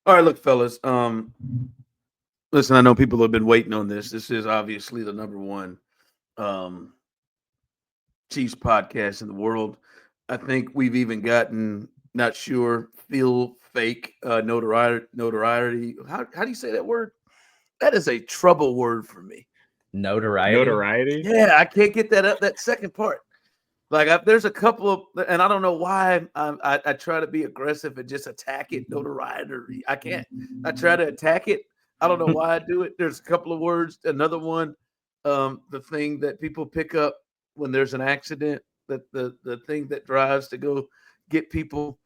All right, look, fellas. Listen, I know people have been waiting on this. This is obviously the number one um Chiefs podcast in the world. I think we've even gotten not sure, feel fake notoriety. How do you say that word? That is a trouble word for me. Notoriety. Notoriety? Yeah, I can't get that up. That second part. Like there's a couple of, and I don't know why I try to be aggressive and just attack it. Notoriety. I can't. I try to attack it. I don't know why I do it. There's a couple of words. Another one, the thing that people pick up when there's an accident. That the thing that drives to go get people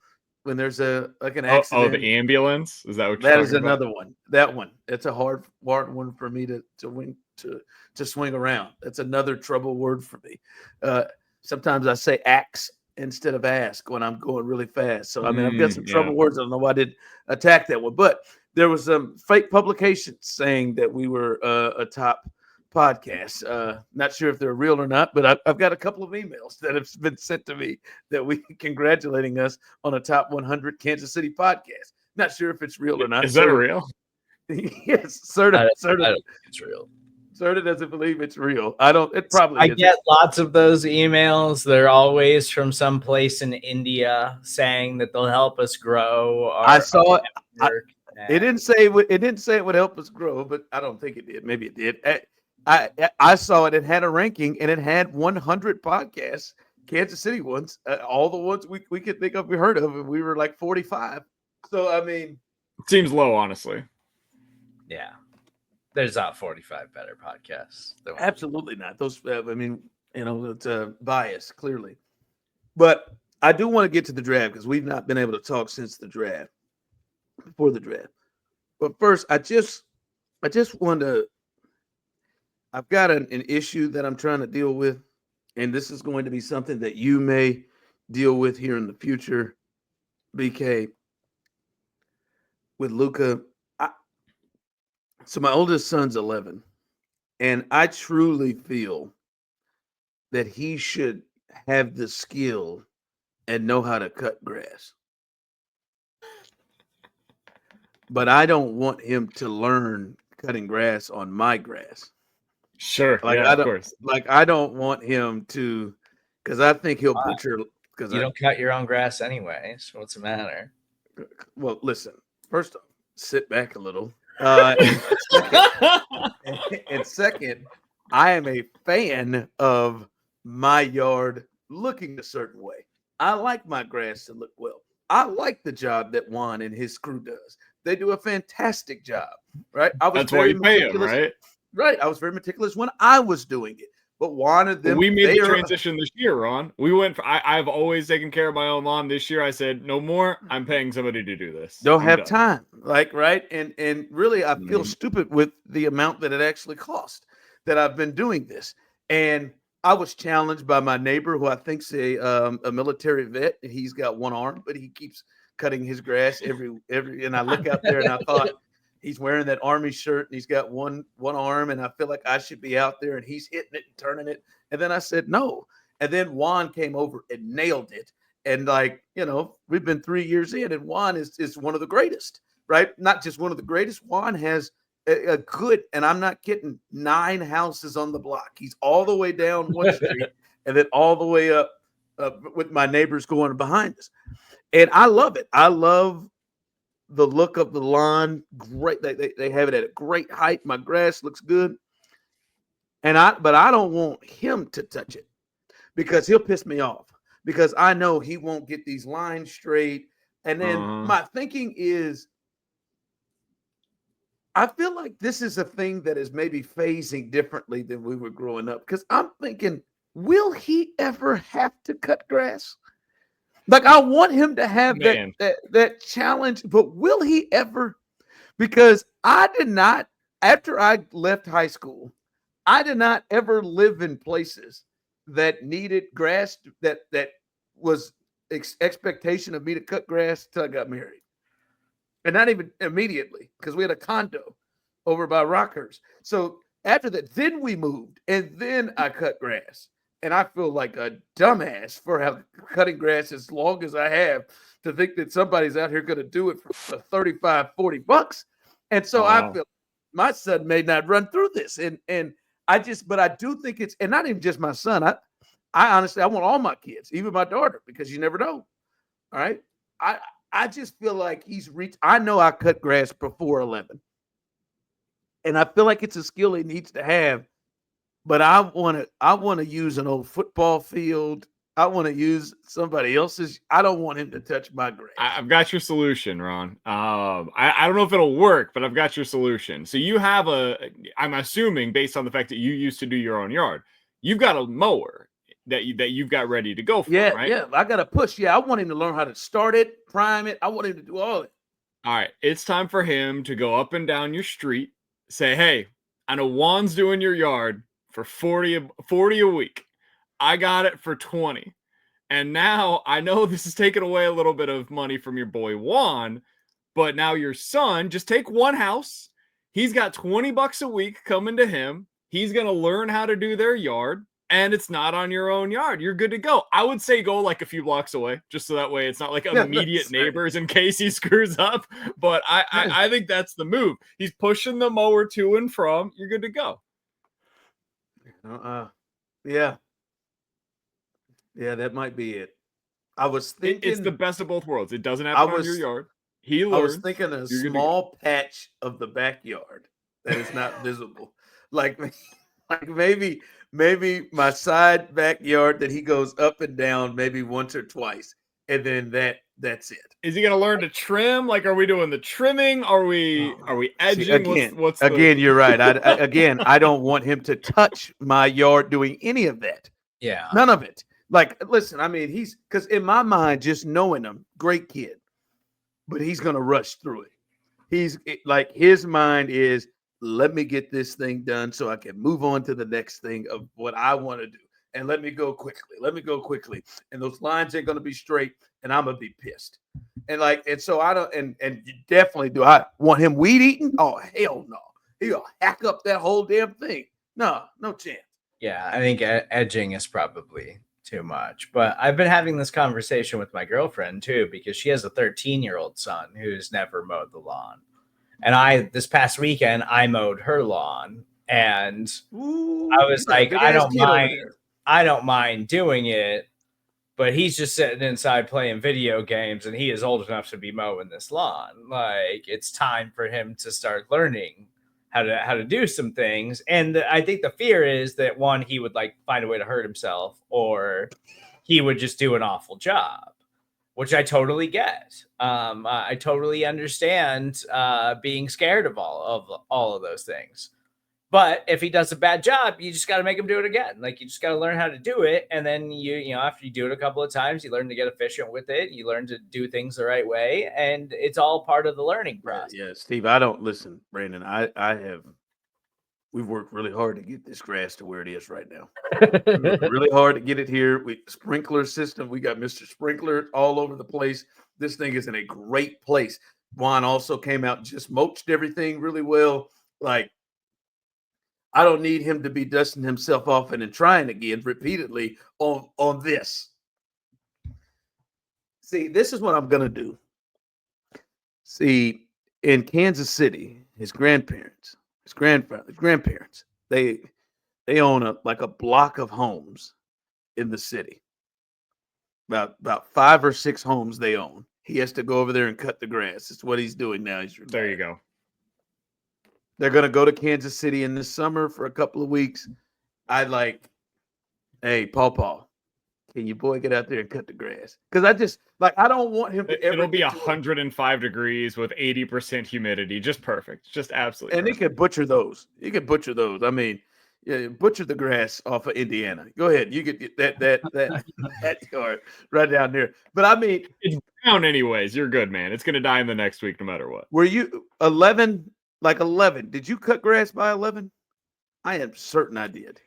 when there's an Oh, accident. the ambulance? Is that what you're That is talking about? another one. That one. It's a hard one for me to win to swing around. That's another trouble word for me. Uh, Sometimes I say axe instead of ask when I'm going really fast. So I mean, I've got some Yeah. trouble words. I don't know why I did attack that one, but there was some fake publications saying that we were a top podcast. Not sure if they're real or not, but I've got a couple of emails that have been sent to me that we congratulating us on a top 100 Kansas City podcast. Not sure if it's real or not. Is that real? Yes, I Serda don't think it's real. doesn't believe it's real. I don't. It probably I is. get lots of those emails. They're always from some place in India saying that they'll help us grow. I saw it. Network. It didn't say it didn't say it would help us grow, but I don't think it did. Maybe it did. I saw it. It had a ranking, and it had 100 podcasts, Kansas City ones, all the ones we could think of, we heard of, and we were like 45. So I mean, Seems low, honestly. Yeah. There's not 45 better podcasts. absolutely not. Those, I mean, it's a bias clearly, but I do want to get to the draft because we've not been able to talk since the draft, before the draft. But first, I just want to. I've got an issue that I'm trying to deal with, and this is going to be something that you may deal with here in the future, BK, with Luca. So my oldest son's 11, and I truly feel that he should have the skill and know how to cut grass. But I don't want him to learn cutting grass on my grass. Sure. Like yeah, I of don't course. like I don't want him to, because I think he'll butcher. Because You don't cut your own grass anyway, so what's the matter? well, listen. First off, sit back a little. And second, I am a fan of my yard looking a certain way. I like my grass to look well. I like the job that Juan and his crew does. They do a fantastic job, right? I was That's why very you pay him, meticulous. right? Right. I was very meticulous when I was doing it. But Juan and them, We made they the are transition this year, Ron. We went for, I've always taken care of my own lawn. This year I said, no more. I'm paying somebody to do this. don't I'm have done. time. Like, right. And really I feel Mhm. stupid with the amount that it actually cost that I've been doing this. And I was challenged by my neighbor who I think's a military vet. And he's got one arm, but he keeps cutting his grass every and I look out there and I thought he's wearing that army shirt and he's got one arm, and I feel like I should be out there and he's hitting it and turning it. And then I said no. And then Juan came over and nailed it. And like, we've been 3 years in, and Juan is one of the greatest, right? Not just one of the greatest. Juan has a good, and I'm not kidding, 9 houses on the block. He's all the way down one street and then all the way up with my neighbors going behind us. And I love it. I love the look of the lawn. Great. They have it at a great height. My grass looks good. But I don't want him to touch it because he'll piss me off because I know he won't get these lines straight. And then my thinking is, I feel like this is a thing that is maybe phasing differently than we were growing up. Because I'm thinking, will he ever have to cut grass? Like, I want him to have that challenge, but will he ever? Because I did not, after I left high school, I did not ever live in places that needed grass, that was expectation of me to cut grass till I got married. And not even immediately, because we had a condo over by Rockhurst. So after that, then we moved, and then I cut grass. And I feel like a dumbass for cutting grass as long as I have to think that somebody's out here going to do it for 35, $40. And so I feel my son may not run through this. And but I do think it's, and not even just my son. I honestly, I want all my kids, even my daughter, because you never know. All right. I just feel like he's reached. I know I cut grass before 11. And I feel like it's a skill he needs to have. But I want to use an old football field. I want to use somebody else's. I don't want him to touch my grass. I've got your solution, Ron. I don't know if it'll work, but I've got your solution. So you have I'm assuming based on the fact that you used to do your own yard, you've got a mower that you've got ready to go for, right? Yeah. I got to push. Yeah, I want him to learn how to start it, prime it. I want him to do all of it. All right, it's time for him to go up and down your street. Say, hey, I know Juan's doing your yard for 40 a week. I got it for 20. And now I know this is taking away a little bit of money from your boy Juan, but now your son, just take one house. He's got $20 a week coming to him. He's going to learn how to do their yard, and it's not on your own yard. You're good to go. I would say go like a few blocks away, just so that way it's not like immediate neighbors in case he screws up. But I think that's the move. He's pushing the mower to and from. You're good to go. Yeah, that might be it. I was thinking it's the best of both worlds. It doesn't happen on your yard. He learns. I was thinking a small patch of the backyard that is not visible, like maybe my side backyard that he goes up and down maybe once or twice, and then that's it. Is he going to learn to trim? Like, are we doing the trimming? Are we edging? See, again, you're right. I don't want him to touch my yard doing any of that. Yeah. None of it. Like, listen, I mean, because in my mind, just knowing him, great kid, but he's going to rush through it. His mind is, let me get this thing done so I can move on to the next thing of what I want to do. And let me go quickly. And those lines ain't going to be straight, and I'm going to be pissed. And so I don't, and you definitely do. I want him weed eating? Oh, hell no. He'll hack up that whole damn thing. No chance. Yeah, I think edging is probably too much. But I've been having this conversation with my girlfriend too, because she has a 13-year-old son who's never mowed the lawn. And this past weekend, I mowed her lawn, and I was like, I don't mind doing it, but he's just sitting inside playing video games, and he is old enough to be mowing this lawn. Like, it's time for him to start learning how to do some things. And I think the fear is that, one, he would like find a way to hurt himself, or he would just do an awful job, which I totally get. I totally understand being scared of all of those things. But if he does a bad job, you just got to make him do it again. Like, you just got to learn how to do it. And then you know, after you do it a couple of times, you learn to get efficient with it. You learn to do things the right way. And it's all part of the learning process. Yeah, Steve, listen, Brandon, we've worked really hard to get this grass to where it is right now. Really hard to get it here. Sprinkler system. We got Mr. Sprinkler all over the place. This thing is in a great place. Juan also came out and just mulched everything really well. Like, I don't need him to be dusting himself off and then trying again repeatedly on this. See, this is what I'm going to do. See, in Kansas City, his grandparents, they own a block of homes in the city. About 5 or 6 homes they own. He has to go over there and cut the grass. It's what he's doing now. There you go. They're going to go to Kansas City in this summer for a couple of weeks. Hey, Paw, can you boy get out there and cut the grass? Because I don't want him to It'll be 105 degrees with 80% humidity. Just perfect. Just absolutely. And perfect. he could butcher those. I mean, yeah, butcher the grass off of Indiana. Go ahead. You get that yard right down there. But I mean, it's brown anyways. You're good, man. It's going to die in the next week no matter what. Were you 11? Like 11. Did you cut grass by 11? I am certain I did.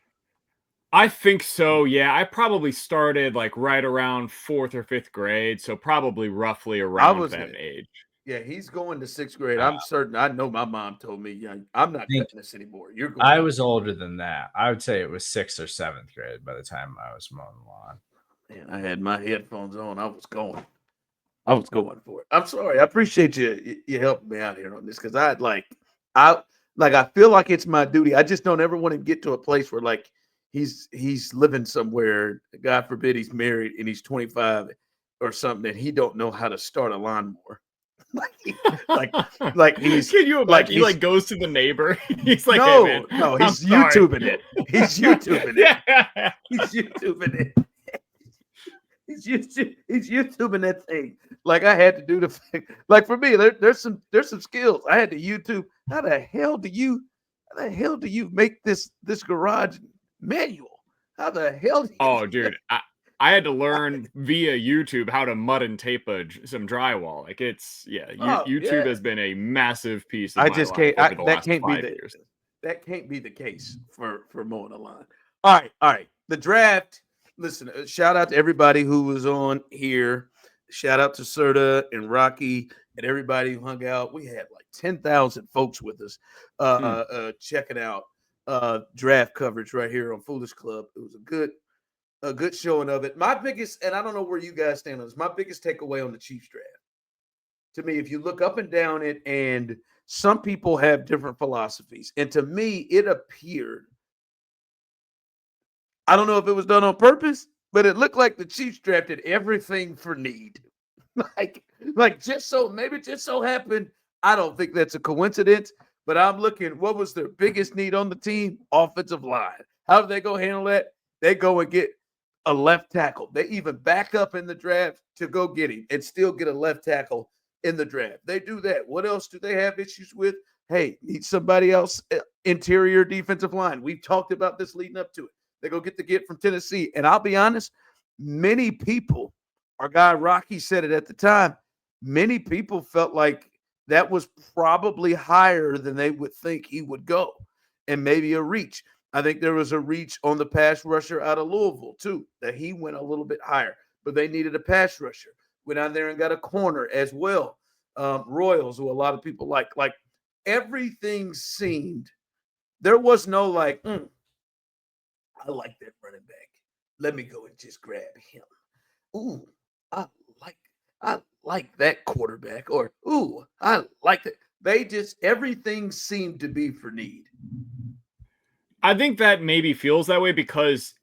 I think so. Yeah. I probably started like right around 4th or 5th grade. So probably roughly around that age. Yeah, he's going to 6th grade. I'm certain. I know my mom told me, yeah, I'm not think cutting this anymore. You're going. I was older than that. I would say it was 6th or 7th grade by the time I was mowing the lawn. Man, I had my headphones on. I was going. I was going for it. I'm sorry. I appreciate you helping me out here on this because I feel like it's my duty. I just don't ever want to get to a place where like he's living somewhere. God forbid he's married and he's 25 or something and he don't know how to start a lawnmower. like he's Can you imagine? like He like goes to the neighbor. He's like, no, hey, man, no, he's I'm sorry." YouTubing it. He's YouTubing it. Yeah. He's YouTubing it. He's YouTubing that thing. Like I had to do the thing. Like for me, there's some skills. I had to YouTube. How the hell do you make this garage manual? How the hell? Oh, dude, I had to learn via YouTube how to mud and tape some drywall. Like YouTube has been a massive piece of I my just life can't. over the That last can't be 5 the years. that can't be the case for mowing the lawn. All right. The draft. Listen, shout out to everybody who was on here. Shout out to Serda and Rocky and everybody who hung out. We had like 10,000 folks with us checking out draft coverage right here on Foolish Club. It was a good showing of it. My biggest, and I don't know where you guys stand on this, my biggest takeaway on the Chiefs draft. To me, if you look up and down it, and some people have different philosophies, and to me, it appeared, I don't know if it was done on purpose, but it looked like the Chiefs drafted everything for need. Like just so happened. I don't think that's a coincidence, but I'm looking, what was their biggest need on the team? Offensive line. How do they go handle that? They go and get a left tackle. They even back up in the draft to go get him and still get a left tackle in the draft. They do that. What else do they have issues with? Hey, need somebody else, interior defensive line. We've talked about this leading up to it. They go get from Tennessee. And I'll be honest, many people, our guy Rocky said it at the time, many people felt like that was probably higher than they would think he would go and maybe a reach. I think there was a reach on the pass rusher out of Louisville, too, that he went a little bit higher, but they needed a pass rusher. Went out there and got a corner as well. Royals, who a lot of people like everything seemed, there was no like, I like that running back. Let me go and just grab him. Ooh, I like that quarterback. Or, ooh, I like that. Everything seemed to be for need. I think that maybe feels that way because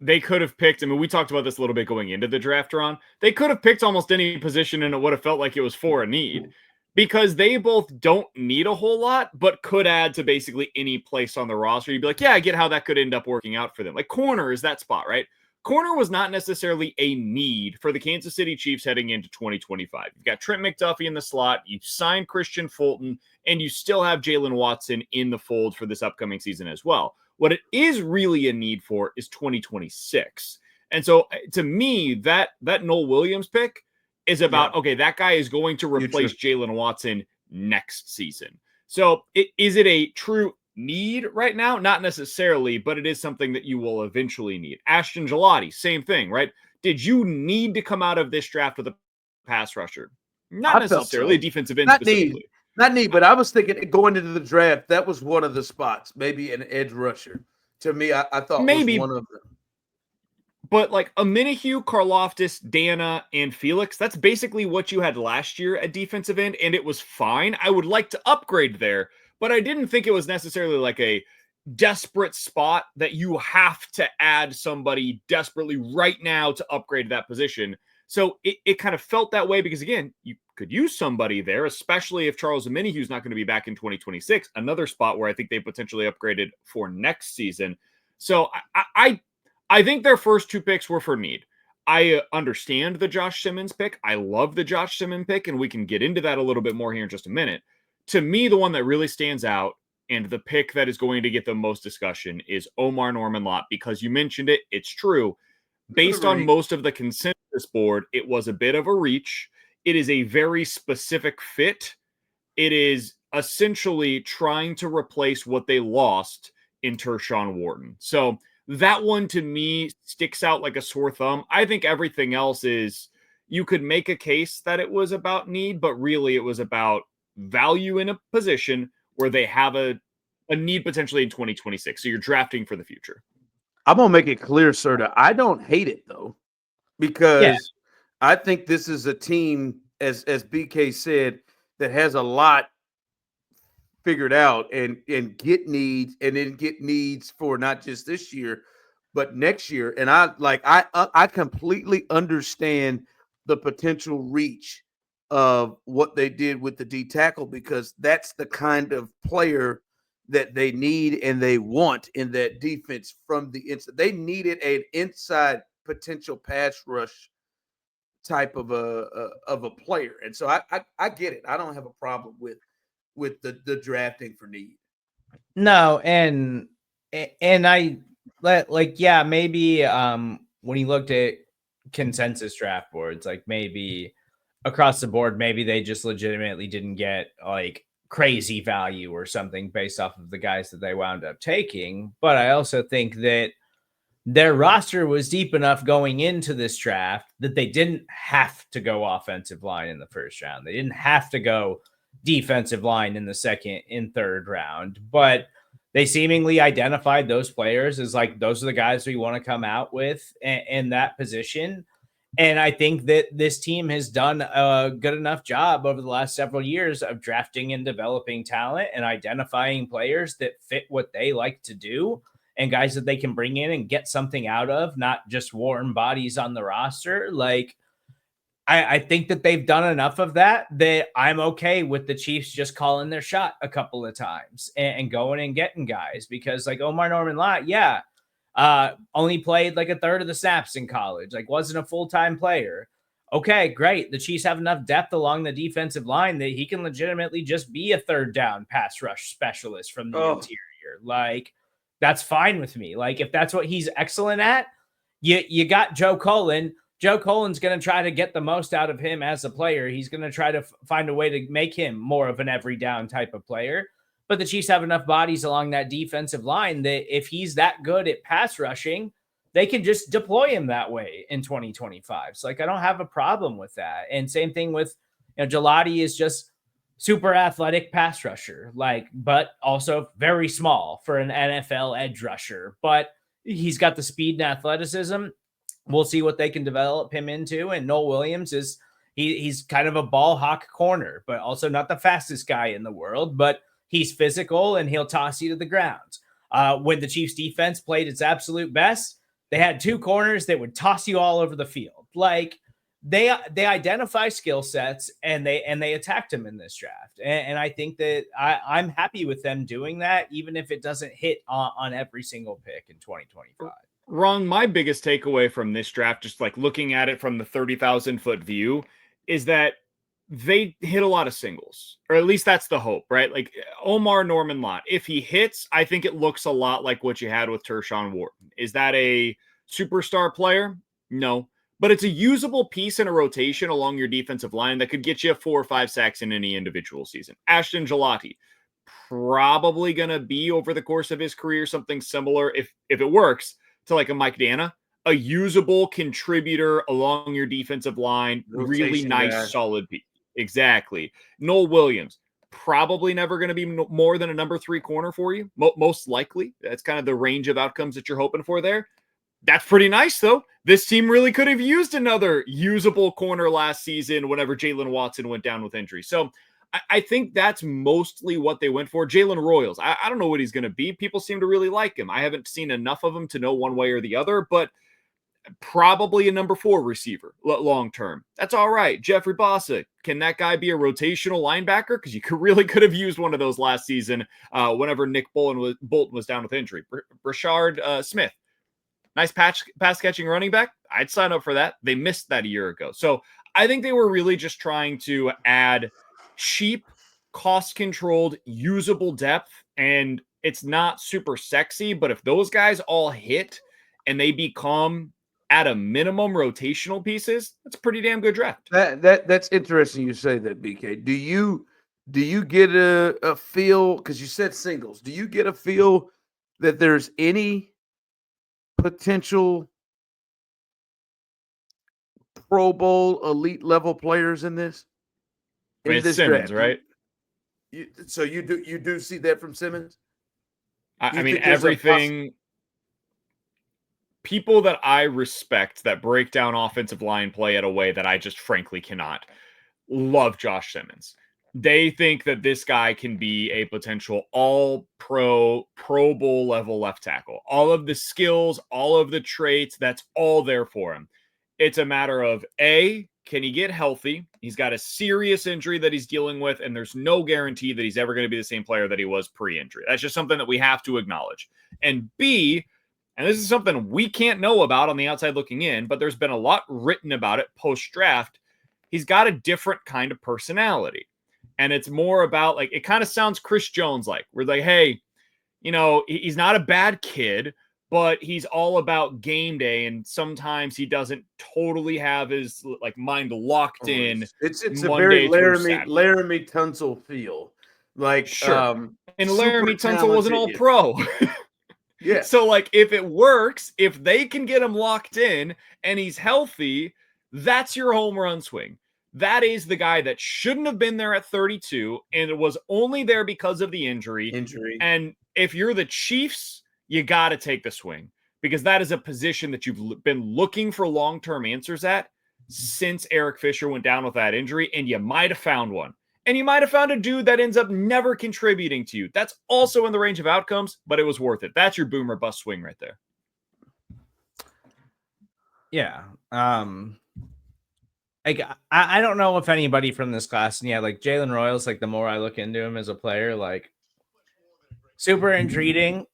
they could have picked, I mean, we talked about this a little bit going into the draft, Ron. They could have picked almost any position and it would have felt like it was for a need because they both don't need a whole lot, but could add to basically any place on the roster. You'd be like, yeah, I get how that could end up working out for them. Like corner is that spot, right? Corner was not necessarily a need for the Kansas City Chiefs heading into 2025. You've got Trent McDuffie in the slot, you signed Christian Fulton, and you still have Jalen Watson in the fold for this upcoming season as well. What it is really a need for is 2026. And so to me, that Noel Williams pick is about, okay, that guy is going to replace Jalen Watson next season. So is it a true need right now? Not necessarily, but it is something that you will eventually need. Ashton Gelati, same thing, right? Did you need to come out of this draft with a pass rusher? Not necessarily, so. Defensive end Not specifically. Not neat, but I was thinking going into the draft, that was one of the spots, maybe an edge rusher. To me, I thought maybe was one of them. But like Omenihu, Karlaftis, Dana, and Felix, that's basically what you had last year at defensive end, and it was fine. I would like to upgrade there, but I didn't think it was necessarily like a desperate spot that you have to add somebody desperately right now to upgrade that position. So it kind of felt that way because, again, you could use somebody there, especially if Charles Omenihu is not going to be back in 2026, another spot where I think they potentially upgraded for next season. So I think their first two picks were for need. I understand the Josh Simmons pick. I love the Josh Simmons pick, and we can get into that a little bit more here in just a minute. To me, the one that really stands out and the pick that is going to get the most discussion is Omar Norman-Lott, because you mentioned it. It's true. Based on most of the consensus board, it was a bit of a reach. It is a very specific fit. It is essentially trying to replace what they lost in Tershawn Wharton. So that one to me sticks out like a sore thumb. I think everything else is you could make a case that it was about need, but really it was about value in a position where they have a need potentially in 2026. So you're drafting for the future. I'm gonna make it clear, Serda. I don't hate it though, Yeah. because I think this is a team, as BK said, that has a lot figured out and get needs, and then get needs for not just this year, but next year. And I completely understand the potential reach of what they did with the D tackle, because that's the kind of player that they need and they want in that defense from the inside. They needed an inside potential pass rush type of a player, and so I get it. I don't have a problem with the drafting for need. No, and I like, yeah, maybe when you looked at consensus draft boards, like maybe across the board, maybe they just legitimately didn't get like crazy value or something based off of the guys that they wound up taking. But I also think that their roster was deep enough going into this draft that they didn't have to go offensive line in the first round. They didn't have to go defensive line in the second and third round, but they seemingly identified those players as like, those are the guys we want to come out with in that position. And I think that this team has done a good enough job over the last several years of drafting and developing talent and identifying players that fit what they like to do, and guys that they can bring in and get something out of, not just warm bodies on the roster. Like, I think that they've done enough of that I'm okay with the Chiefs just calling their shot a couple of times and going and getting guys, because like Omar Norman Lott, yeah, only played like a third of the snaps in college, like wasn't a full-time player. Okay, great. The Chiefs have enough depth along the defensive line that he can legitimately just be a third down pass rush specialist from the interior. Like, that's fine with me. Like, if that's what he's excellent at, you got Joe Cullen. Joe Cullen's going to try to get the most out of him as a player. He's going to try to find a way to make him more of an every down type of player. But the Chiefs have enough bodies along that defensive line that if he's that good at pass rushing, they can just deploy him that way in 2025. So like, I don't have a problem with that. And same thing with, Gelati is just super athletic pass rusher, like, but also very small for an NFL edge rusher. But he's got the speed and athleticism. We'll see what they can develop him into. And Noel Williams is he's kind of a ball hawk corner, but also not the fastest guy in the world, but he's physical and he'll toss you to the ground. When the Chiefs defense played its absolute best, they had two corners that would toss you all over the field. Like, they identify skill sets and they attacked them in this draft. And I think that I'm happy with them doing that, even if it doesn't hit on every single pick in 2025. Ron, my biggest takeaway from this draft, just like looking at it from the 30,000 foot view, is that they hit a lot of singles, or at least that's the hope, right? Like Omar Norman Lott, if he hits, I think it looks a lot like what you had with Tershawn Wharton. Is that a superstar player? No, but it's a usable piece in a rotation along your defensive line that could get you 4 or 5 sacks in any individual season. Ashton Gelati, probably going to be over the course of his career something similar, if it works, to like a Mike Dana, a usable contributor along your defensive line, Rotation really nice, guy. solid piece. Exactly. Noel Williams, probably never going to be more than a number 3 corner for you, most likely. That's kind of the range of outcomes that you're hoping for there. That's pretty nice, though. This team really could have used another usable corner last season whenever Jalen Watson went down with injury. So I think that's mostly what they went for. Jalen Royals, I don't know what he's going to be. People seem to really like him. I haven't seen enough of him to know one way or the other, but probably a number 4 receiver long term. That's all right. Jeffrey Bossa, can that guy be a rotational linebacker? Because you really could have used one of those last season whenever Nick Bolton was down with injury. Brashard Smith, nice pass catching running back. I'd sign up for that. They missed that a year ago. So I think they were really just trying to add cheap, cost-controlled, usable depth, and it's not super sexy, but if those guys all hit and they become at a minimum rotational pieces, that's a pretty damn good draft. That's interesting you say that, BK. Do you get a feel, because you said singles, do you get a feel that there's any potential Pro Bowl elite level players in this? I mean, In it's this Simmons, draft? right? So you do see that from Simmons? Do I you mean, think there's a everything. People that I respect that break down offensive line play at a way that I just frankly cannot love Josh Simmons. They think that this guy can be a potential all pro, Pro Bowl level left tackle. All of the skills, all of the traits, that's all there for him. It's a matter of A, can he get healthy? He's got a serious injury that he's dealing with, and there's no guarantee that he's ever going to be the same player that he was pre-injury. That's just something that we have to acknowledge. And B, and this is something we can't know about on the outside looking in, but there's been a lot written about it post-draft. He's got a different kind of personality. And it's more about, like, it kind of sounds Chris Jones-like. We're like, hey, you know, he's not a bad kid, but he's all about game day. And sometimes he doesn't totally have his, like, mind locked in. It's a Monday very through Laramie Tunsil feel. Like, Sure. And super Laramie Tunsil was an talented, all-pro. Yeah. So, like, if it works, if they can get him locked in and he's healthy, that's your home run swing. That is the guy that shouldn't have been there at 32, and it was only there because of the injury. And if you're the Chiefs, you got to take the swing, because that is a position that you've been looking for long-term answers at since Eric Fisher went down with that injury, and you might have found one. And you might have found a dude that ends up never contributing to you. That's also in the range of outcomes, but it was worth it. That's your boomer bust swing right there. Yeah. Like, I don't know if anybody from this class, and yeah, like Jalen Royals, like the more I look into him as a player, like super intriguing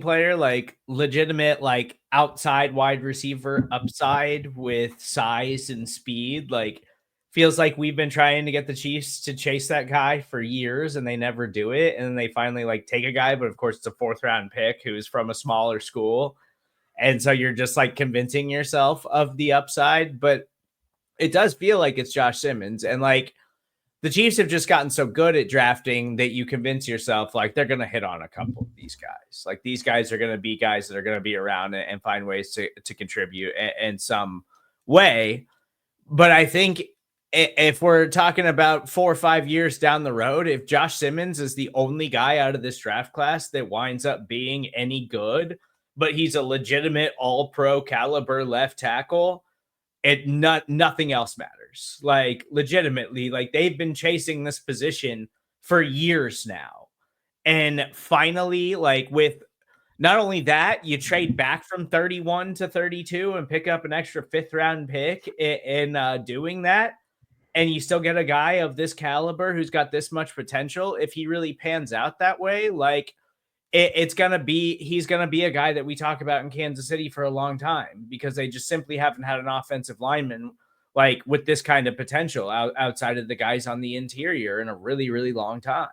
player, like legitimate, like outside wide receiver upside with size and speed. Like, feels like we've been trying to get the Chiefs to chase that guy for years and they never do it. And then they finally like take a guy, but of course it's a 4th round pick who's from a smaller school. And so you're just like convincing yourself of the upside, but it does feel like it's Josh Simmons. And like the Chiefs have just gotten so good at drafting that you convince yourself like they're going to hit on a couple of these guys. Like these guys are going to be guys that are going to be around and find ways to contribute in some way. But I think if we're talking about 4 or 5 years down the road, if Josh Simmons is the only guy out of this draft class that winds up being any good, but he's a legitimate all-pro caliber left tackle, nothing else matters. Like legitimately, like they've been chasing this position for years now. And finally, like with not only that, you trade back from 31 to 32 and pick up an extra 5th round pick in doing that. And you still get a guy of this caliber who's got this much potential. If he really pans out that way, like he's going to be a guy that we talk about in Kansas City for a long time, because they just simply haven't had an offensive lineman like with this kind of potential outside of the guys on the interior in a really, really long time.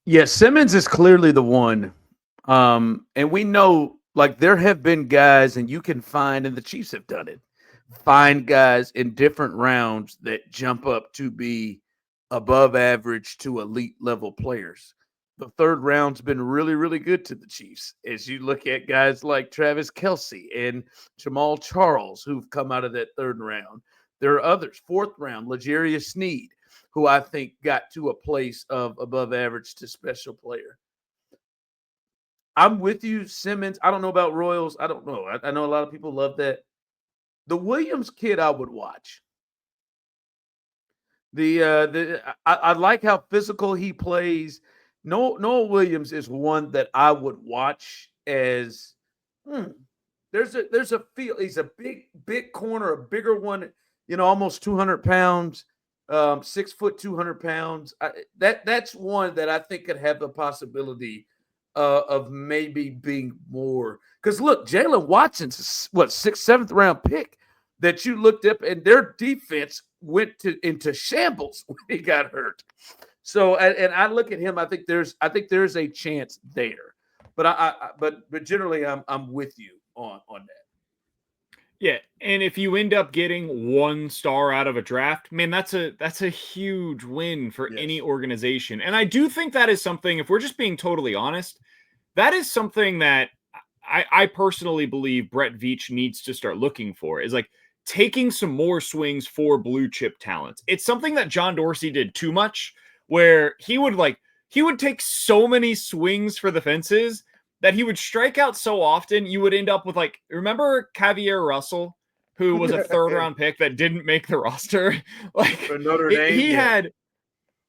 Yeah, Simmons is clearly the one. And we know, like, there have been guys, and you can find, and the Chiefs have done it, find guys in different rounds that jump up to be above average to elite level players. The 3rd round's been really, really good to the Chiefs. As you look at guys like Travis Kelce and Jamal Charles, who've come out of that 3rd round. There are others, 4th round, L'Jarius Sneed, who I think got to a place of above average to special player. I'm with you, Simmons. I don't know about Royals. I don't know. I know a lot of people love that. The Williams kid I would watch. I like how physical he plays. Noah Williams is one that I would watch as there's a feel. He's a big corner, a bigger one, almost 200 pounds, 6 foot, 200 pounds. That's one that I think could have the possibility of maybe being more. Because look, Jalen Watson's what 6th, 7th round pick that you looked up, and their defense went into shambles when he got hurt. So, and I look at him, I think there's a chance there, but generally I'm with you on that. Yeah, and if you end up getting 1 star out of a draft, man, that's a huge win for any organization. And I do think that is something, if we're just being totally honest, that is something that I personally believe Brett Veach needs to start looking for is like taking some more swings for blue chip talents. It's something that John Dorsey did too much, where he would take so many swings for the fences that he would strike out so often you would end up with like, remember Javier Russell, who was a third round pick that didn't make the roster? Like For Notre Dame,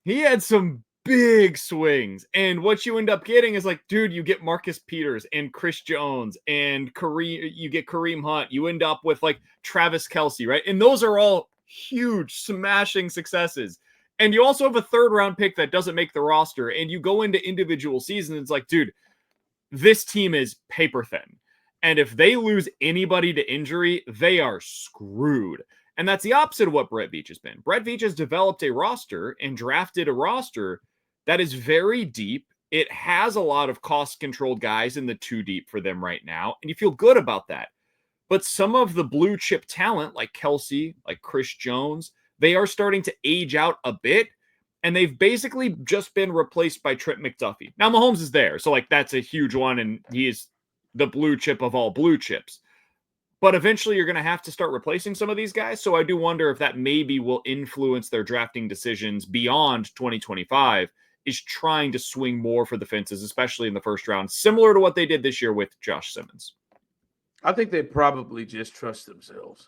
he had some big swings, and what you end up getting is like, dude, you get Marcus Peters and Chris Jones and you get Kareem Hunt, you end up with like Travis Kelce, right? And those are all huge smashing successes. And you also have a third round pick that doesn't make the roster, and you go into individual seasons, it's like, dude, this team is paper thin, and if they lose anybody to injury, they are screwed. And that's the opposite of what Brett Veach has been. Brett Veach has developed a roster and drafted a roster that is very deep. It has a lot of cost-controlled guys in the 2 deep for them right now, and you feel good about that. But some of the blue chip talent, like Kelce, like Chris Jones, they are starting to age out a bit, and they've basically just been replaced by Trent McDuffie. Now, Mahomes is there, so like that's a huge one, and he is the blue chip of all blue chips. But eventually you're going to have to start replacing some of these guys. So I do wonder if that maybe will influence their drafting decisions beyond 2025, is trying to swing more for the fences, especially in the first round, similar to what they did this year with Josh Simmons. I think they probably just trust themselves,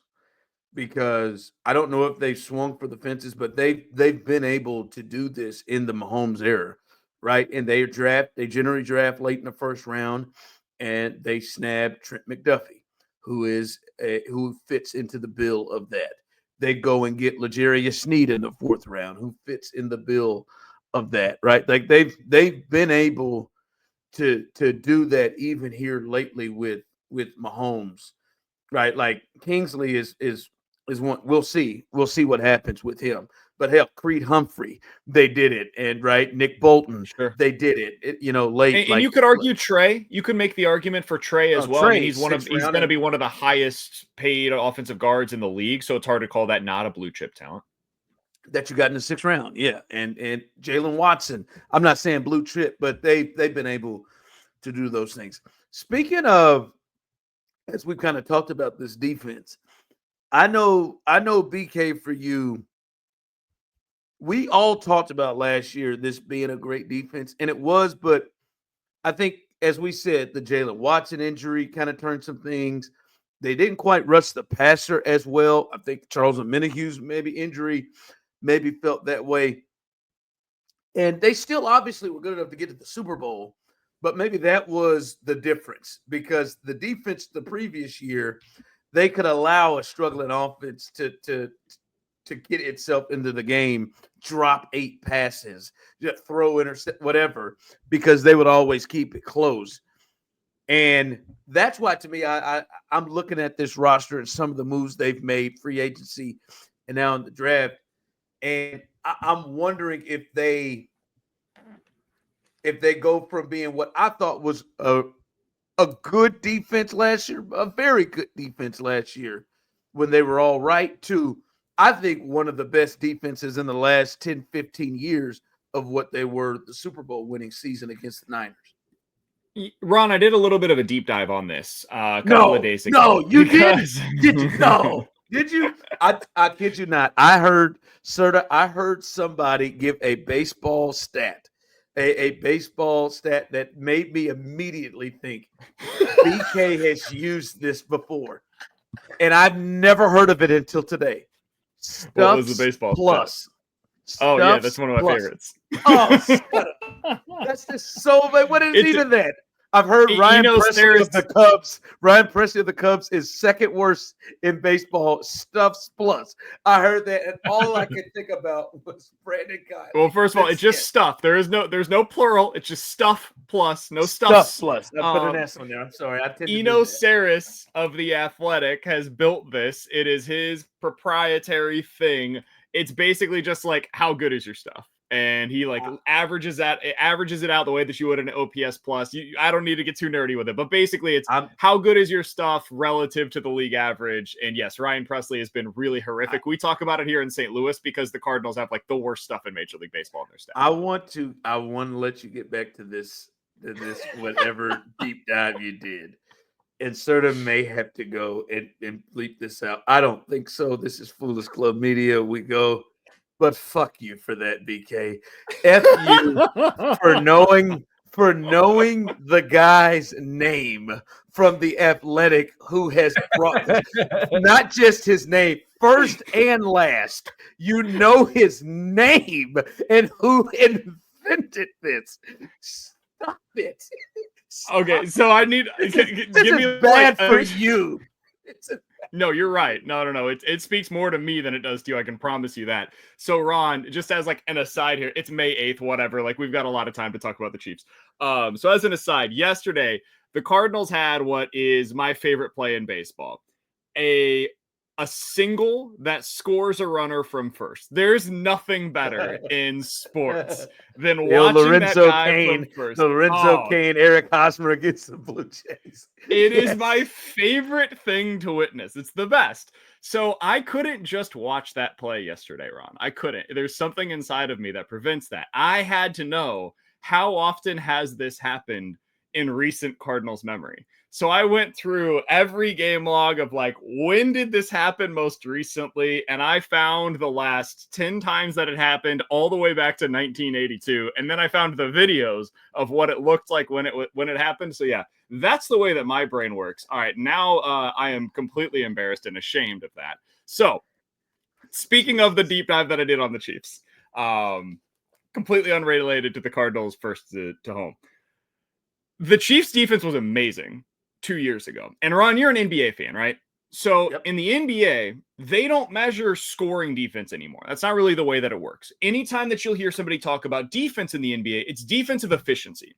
because I don't know if they've swung for the fences, but they've been able to do this in the Mahomes era, right? And they generally draft late in the first round, and they snab Trent McDuffie, who fits into the bill of that. They go and get L'Jarius Sneed in the 4th round, who fits in the bill of that, right? Like they've been able to do that even here lately with Mahomes, right? Like Kingsley is one. We'll see what happens with him. But hell, Creed Humphrey, they did it, and right, Nick Bolton, Sure, they did it. Late. And you could argue Trey. You could make the argument for Trey as well. Trey, I mean, he's going to be one of the highest paid offensive guards in the league, so it's hard to call that not a blue chip talent that you got in the 6th round. Yeah. And Jalen Watson, I'm not saying blue chip, but they've been able to do those things. Speaking of, as we've kind of talked about this defense, I know BK, for you, we all talked about last year this being a great defense, and it was, but I think, as we said, the Jalen Watson injury kind of turned some things. They didn't quite rush the passer as well. I think Charles Omenahue's injury maybe felt that way. And they still obviously were good enough to get to the Super Bowl, but maybe that was the difference, because the defense the previous year, they could allow a struggling offense to get itself into the game, drop 8 passes, just throw intercept, whatever, because they would always keep it close. And that's why, to me, I'm looking at this roster and some of the moves they've made, free agency and now in the draft, and I'm wondering if they go from being what I thought was a good defense last year, a very good defense last year when they were all right, to I think one of the best defenses in the last 10, 15 years of what they were the Super Bowl winning season against the Niners. Ron, I did a little bit of a deep dive on this a couple of days ago. No, you did? Did you? No. Did you? I kid you not. I heard somebody give a baseball stat. A baseball stat that made me immediately think BK has used this before. And I've never heard of it until today. What was the baseball plus? Oh, yeah, that's one of my favorites. Oh, that's just so. What is even that? I've heard Ryan Presley of the Cubs. Ryan Presley of the Cubs is second worst in baseball. Stuffs plus. I heard that, and all I could think about was Brandon Kiley. Well, first of all, it's just stuff. There's no plural. It's just stuff plus. No stuff plus. I put an S on there. I'm sorry. Eno Saris of The Athletic has built this. It is his proprietary thing. It's basically just like, how good is your stuff? And he averages it out the way that you would an OPS plus. I don't need to get too nerdy with it, but basically it's how good is your stuff relative to the league average. And yes, Ryan Presley has been really horrific. We talk about it here in St. Louis because the Cardinals have the worst stuff in Major League Baseball in their staff. I want to let you get back to this whatever deep dive you did. and Serda may have to go and bleep this out. I don't think so. This is Foolish Club Media. We go, but fuck you for that, BK. F you for knowing the guy's name from The Athletic who has brought this. Not just his name, first and last. You know his name and who invented this. Stop it. Okay, so I need This give me is bad like, for you. No, you're right. No. It speaks more to me than it does to you. I can promise you that. So, Ron, just as like an aside here, it's May 8th, whatever. Like, we've got a lot of time to talk about the Chiefs. So as an aside, yesterday, the Cardinals had what is my favorite play in baseball. A single that scores a runner from first. There's nothing better in sports than watching that guy from first. Lorenzo Cain, Eric Hosmer against the Blue Jays. It is my favorite thing to witness. It's the best. So I couldn't just watch that play yesterday, Ron. I couldn't. There's something inside of me that prevents that. I had to know how often has this happened in recent Cardinals memory. So I went through every game log of like, when did this happen most recently? And I found the last 10 times that it happened all the way back to 1982. And then I found the videos of what it looked like when it happened. So yeah, that's the way that my brain works. All right, now I am completely embarrassed and ashamed of that. So speaking of the deep dive that I did on the Chiefs, completely unrelated to the Cardinals first to home. The Chiefs defense was amazing 2 years ago. And Ron, you're an NBA fan, right? So in the NBA, they don't measure scoring defense anymore. That's not really the way that it works. Anytime that you'll hear somebody talk about defense in the NBA, it's defensive efficiency.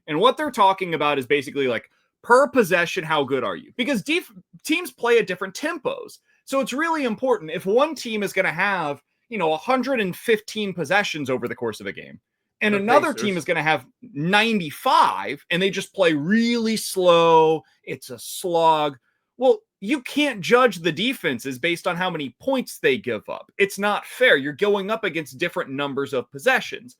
And what they're talking about is basically like per possession, how good are you? Because teams play at different tempos. So it's really important if one team is going to have, 115 possessions over the course of a game, and another team is going to have 95 and they just play really slow. It's a slog. Well, you can't judge the defenses based on how many points they give up. It's not fair. You're going up against different numbers of possessions.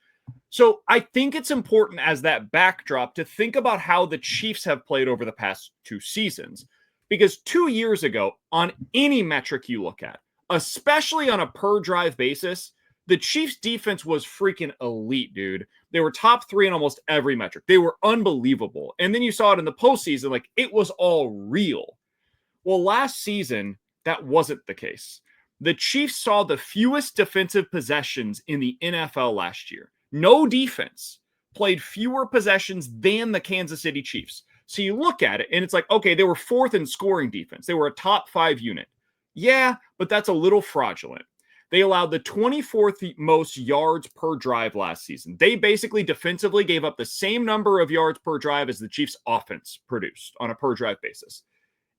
So I think it's important as that backdrop to think about how the Chiefs have played over the past 2 seasons. Because 2 years ago, on any metric you look at, especially on a per drive basis, the Chiefs defense was freaking elite, dude. They were top 3 in almost every metric. They were unbelievable. And then you saw it in the postseason, like it was all real. Well, last season, that wasn't the case. The Chiefs saw the fewest defensive possessions in the NFL last year. No defense played fewer possessions than the Kansas City Chiefs. So you look at it and it's like, okay, they were 4th in scoring defense. They were a top 5 unit. Yeah, but that's a little fraudulent. They allowed the 24th most yards per drive last season. They basically defensively gave up the same number of yards per drive as the Chiefs offense produced on a per drive basis.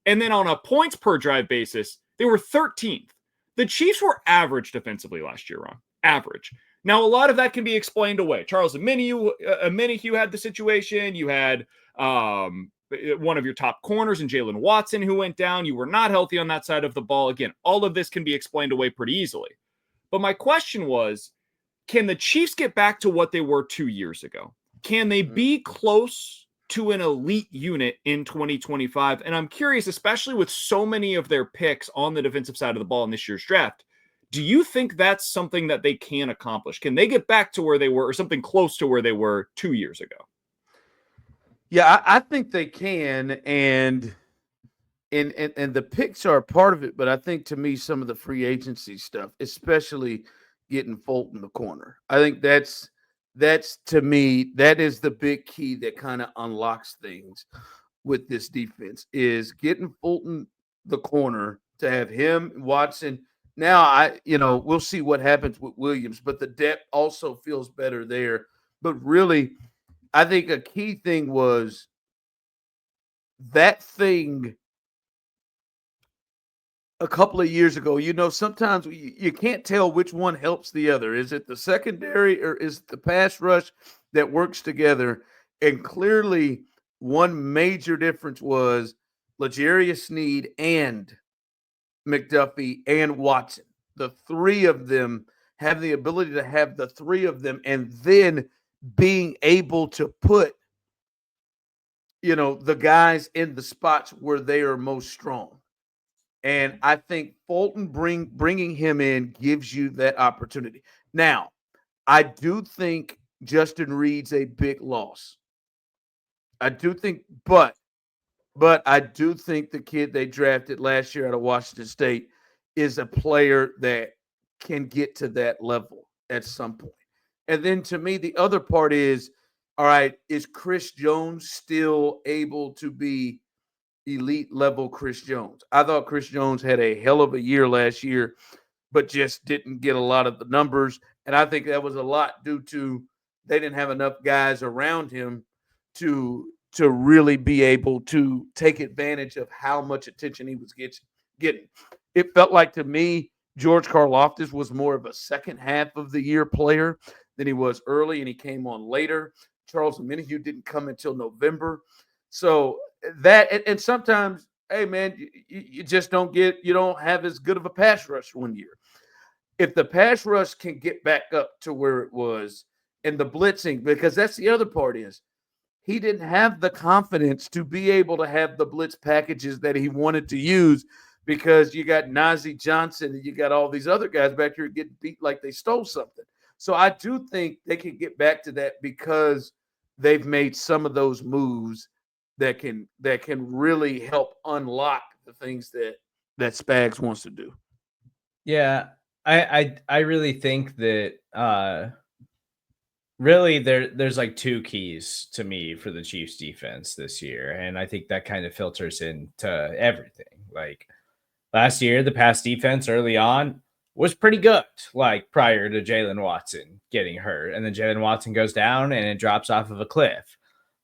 And then on a points per drive basis, they were 13th. The Chiefs were average defensively last year, Ron. Average. Now, a lot of that can be explained away. Charles Omenihu had the situation. You had one of your top corners in Jalen Watson who went down. You were not healthy on that side of the ball. Again, all of this can be explained away pretty easily. But my question was, can the Chiefs get back to what they were 2 years ago? Can they be close to an elite unit in 2025? And I'm curious, especially with so many of their picks on the defensive side of the ball in this year's draft, do you think that's something that they can accomplish? Can they get back to where they were or something close to where they were 2 years ago? Yeah, I think they can, and the picks are a part of it, but I think to me some of the free agency stuff, especially getting Fulton the corner, I think that's to me that is the big key that kind of unlocks things with this defense is getting Fulton the corner to have him Watson. Now we'll see what happens with Williams, but the depth also feels better there. But really, I think a key thing was that thing a couple of years ago. Sometimes you can't tell which one helps the other. Is it the secondary or is it the pass rush that works together? And clearly, one major difference was L'Jarius Sneed and McDuffie and Watson. The 3 of them have the ability to have the 3 of them and then being able to put the guys in the spots where they are most strong. And I think Fulton bringing him in gives you that opportunity. Now, I do think Justin Reed's a big loss. I do think, but I do think the kid they drafted last year out of Washington State is a player that can get to that level at some point. And then to me, the other part is, all right, is Chris Jones still able to be elite level Chris Jones? I thought Chris Jones had a hell of a year last year, but just didn't get a lot of the numbers. And I think that was a lot due to they didn't have enough guys around him to really be able to take advantage of how much attention he was getting. It felt like to me, George Karlaftis was more of a second half of the year player than he was early, and he came on later. Charles Omenihu didn't come until November. So that, and sometimes, hey, man, you just you don't have as good of a pass rush one year. If the pass rush can get back up to where it was and the blitzing, because that's the other part is he didn't have the confidence to be able to have the blitz packages that he wanted to use because you got Najee Johnson and you got all these other guys back here getting beat like they stole something. So I do think they can get back to that because they've made some of those moves that can really help unlock the things that Spags wants to do. Yeah, I really think that really there's like two keys to me for the Chiefs defense this year, and I think that kind of filters into everything. Like last year, the pass defense early on was pretty good, like prior to Jalen Watson getting hurt, and then Jalen Watson goes down and it drops off of a cliff.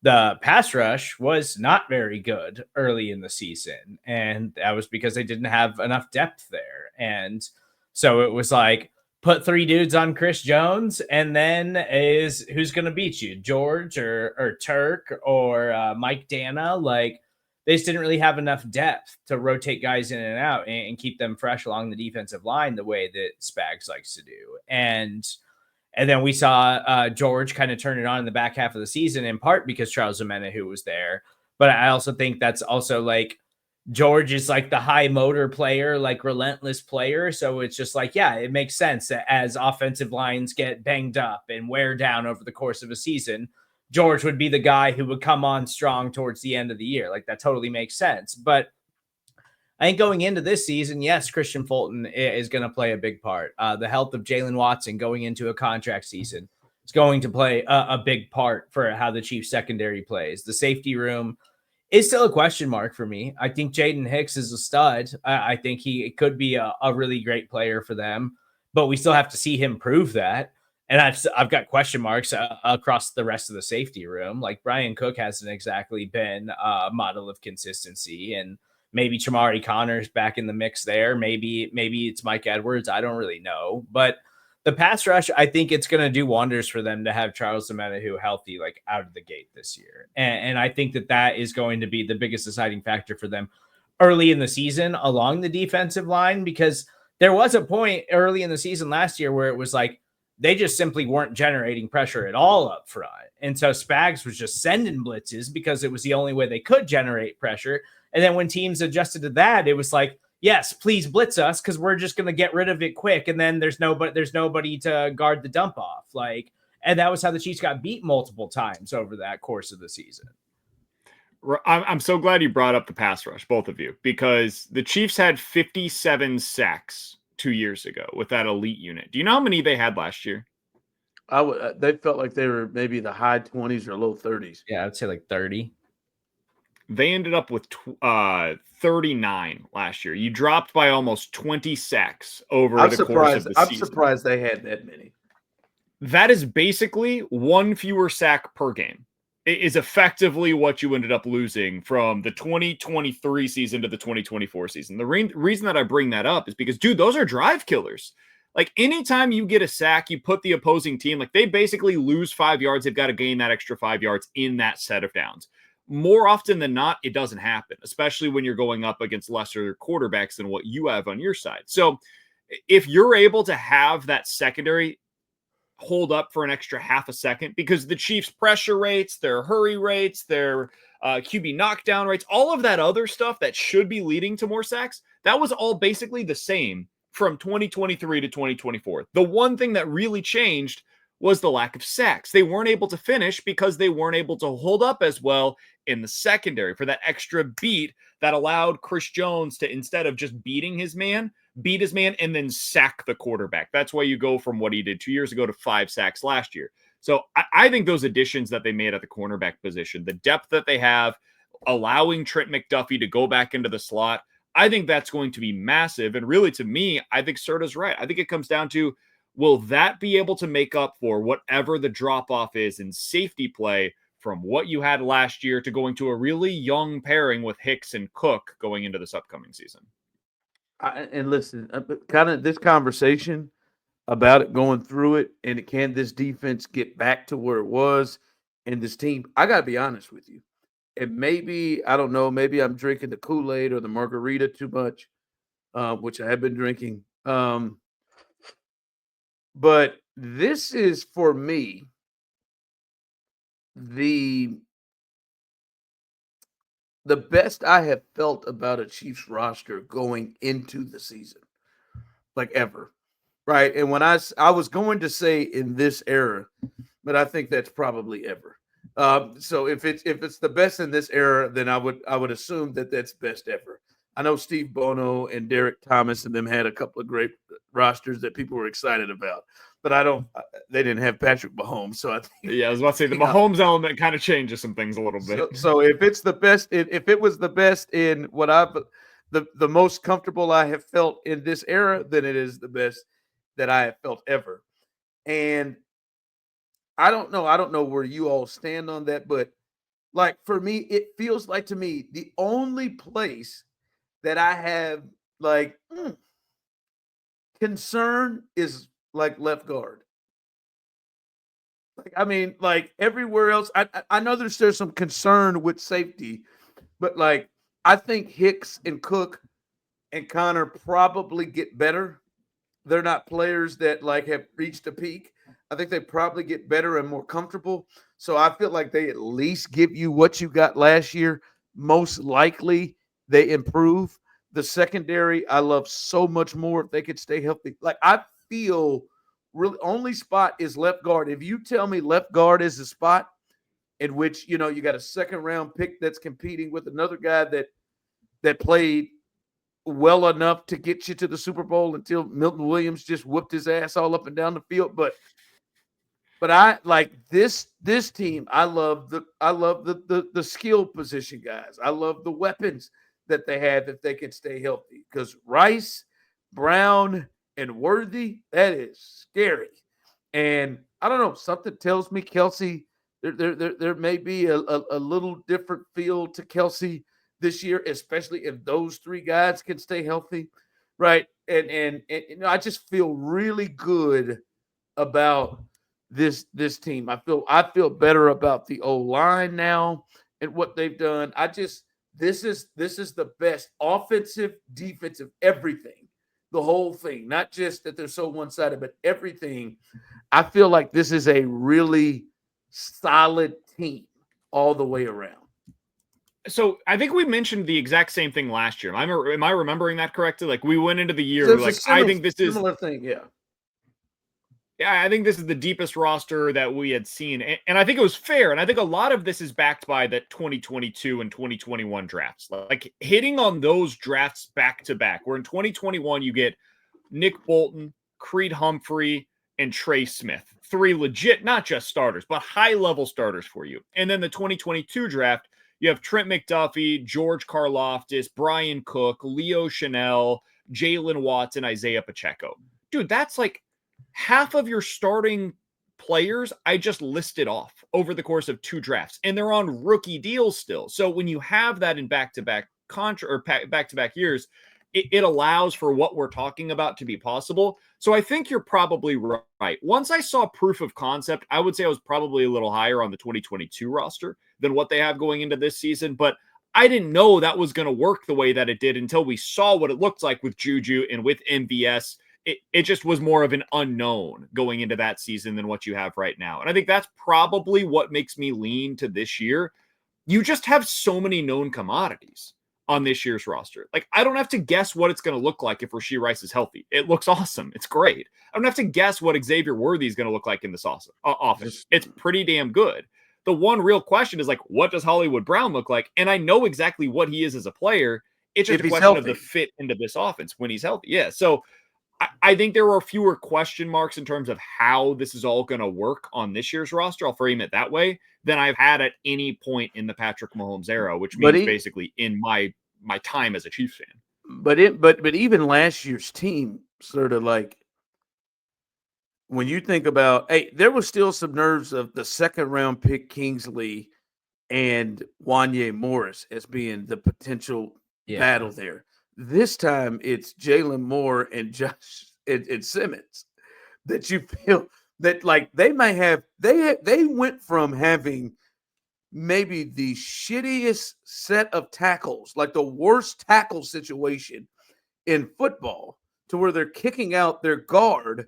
The pass rush was not very good early in the season, and that was because they didn't have enough depth there. And so it was like, put three dudes on Chris Jones, and then who's going to beat you, George or Turk or Mike Dana? Like, they just didn't really have enough depth to rotate guys in and out and keep them fresh along the defensive line the way that Spags likes to do. And then we saw George kind of turn it on in the back half of the season, in part because Charles Omenihu was there. But I also think that's also like George is like the high motor player, like relentless player. So it's just like, yeah, it makes sense that as offensive lines get banged up and wear down over the course of a season, George would be the guy who would come on strong towards the end of the year. Like that totally makes sense. But I think going into this season, yes, Christian Fulton is going to play a big part. The health of Jalen Watson going into a contract season is going to play a big part for how the Chiefs secondary plays. The safety room is still a question mark for me. I think Jaden Hicks is a stud. I think he could be a really great player for them, but we still have to see him prove that. And I've got question marks across the rest of the safety room. Like Brian Cook hasn't exactly been a model of consistency, and maybe Chamari Connor's back in the mix there. Maybe it's Mike Edwards. I don't really know. But the pass rush, I think it's going to do wonders for them to have Charles Omenihu healthy, like out of the gate this year. And I think that is going to be the biggest deciding factor for them early in the season along the defensive line, because there was a point early in the season last year where it was like they just simply weren't generating pressure at all up front. And so Spags was just sending blitzes because it was the only way they could generate pressure. And then when teams adjusted to that, it was like, yes, please blitz us because we're just going to get rid of it quick. And then there's nobody to guard the dump off. Like, and that was how the Chiefs got beat multiple times over that course of the season. I'm so glad you brought up the pass rush, both of you, because the Chiefs had 57 sacks 2 years ago with that elite unit. Do you know how many they had last year? They felt like they were maybe the high 20s or low 30s. Yeah, I'd say like 30. They ended up with 39 last year. You dropped by almost 20 sacks over the course of the season. I'm surprised they had that many. That is basically one fewer sack per game. It is effectively what you ended up losing from the 2023 season to the 2024 season. The reason that I bring that up is because, dude, those are drive killers. Like, anytime you get a sack, you put the opposing team, like, they basically lose 5 yards. They've got to gain that extra 5 yards in that set of downs. More often than not, it doesn't happen, especially when you're going up against lesser quarterbacks than what you have on your side. So if you're able to have that secondary, hold up for an extra half a second, because the Chiefs' pressure rates, their hurry rates, their QB knockdown rates, all of that other stuff that should be leading to more sacks, that was all basically the same from 2023 to 2024. The one thing that really changed was the lack of sacks. They weren't able to finish because they weren't able to hold up as well in the secondary for that extra beat that allowed Chris Jones to, instead of just beating his man, beat his man and then sack the quarterback. That's why you go from what he did 2 years ago to 5 sacks last year. So I think those additions that they made at the cornerback position, the depth that they have, allowing Trent McDuffie to go back into the slot, I think that's going to be massive. And really, to me, I think Serda's right. I think it comes down to, will that be able to make up for whatever the drop-off is in safety play from what you had last year to going to a really young pairing with Hicks and Cook going into this upcoming season? And listen, kind of this conversation about it, going through it, and can this defense get back to where it was, and this team, I got to be honest with you. And maybe, I don't know, maybe I'm drinking the Kool-Aid or the margarita too much, which I have been drinking. But this is, for me, the best I have felt about a Chiefs roster going into the season, like ever, right? And when I was going to say in this era, but I think that's probably ever. So if it's the best in this era, then I would assume that that's best ever. I know Steve Bono and Derek Thomas and them had a couple of great rosters that people were excited about, but they didn't have Patrick Mahomes. So I think, yeah, I was about to say the Mahomes element kind of changes some things a little bit. So if it's the best, if it was the best in what the most comfortable I have felt in this era, then it is the best that I have felt ever. And I don't know where you all stand on that, but like for me, it feels like to me the only place that I have like concern is like left guard. Like, I mean, like everywhere else, I know there's some concern with safety, but like I think Hicks and Cook and Connor probably get better. They're not players that like have reached a peak. I think they probably get better and more comfortable. So I feel like they at least give you what you got last year. Most likely they improve. The secondary, I love so much more if they could stay healthy. Like I feel really only spot is left guard. If you tell me left guard is the spot in which, you got a second round pick that's competing with another guy that played well enough to get you to the Super Bowl until Milton Williams just whooped his ass all up and down the field. But I like this team. I love the skill position guys. I love the weapons that they have if they can stay healthy. Because Rice, Brown, and Worthy, that is scary. And I don't know, something tells me Kelce, there may be a little different feel to Kelce this year, especially if those three guys can stay healthy, right? And I just feel really good about this team. I feel better about the O-line now and what they've done. This is the best offensive, defensive, everything, the whole thing, not just that they're so one-sided, but everything. I feel like this is a really solid team all the way around. So I think we mentioned the exact same thing last year. Am I remembering that correctly? Like we went into the year like I think this is similar thing, yeah. Yeah, I think this is the deepest roster that we had seen. And I think it was fair. And I think a lot of this is backed by the 2022 and 2021 drafts. Like hitting on those drafts back to back, where in 2021 you get Nick Bolton, Creed Humphrey, and Trey Smith. 3 legit, not just starters, but high-level starters for you. And then the 2022 draft, you have Trent McDuffie, George Karlaftis, Brian Cook, Leo Chanel, Jalen Watson, Isaiah Pacheco. Dude, that's like half of your starting players I just listed off over the course of 2 drafts, and they're on rookie deals still. So when you have that in back-to-back back-to-back years, it allows for what we're talking about to be possible. So I think you're probably right. Once I saw proof of concept, I would say I was probably a little higher on the 2022 roster than what they have going into this season, but I didn't know that was going to work the way that it did until we saw what it looked like with Juju and with MVS it just was more of an unknown going into that season than what you have right now. And I think that's probably what makes me lean to this year. You just have so many known commodities on this year's roster. Like, I don't have to guess what it's going to look like if Rashee Rice is healthy. It looks awesome. It's great. I don't have to guess what Xavier Worthy is going to look like in this offense. It's pretty damn good. The one real question is, like, what does Hollywood Brown look like? And I know exactly what he is as a player. It's just a question of the fit into this offense when he's healthy. Yeah. So I think there were fewer question marks in terms of how this is all going to work on this year's roster. I'll frame it that way than I've had at any point in the Patrick Mahomes era, which means basically in my time as a Chiefs fan. But even last year's team sort of like, when you think about, hey, there was still some nerves of the second round pick Kingsley and Wanye Morris as being the potential battle there. This time it's Jalen Moore and Josh and Simmons that you feel that like they went from having maybe the shittiest set of tackles, like the worst tackle situation in football, to where they're kicking out their guard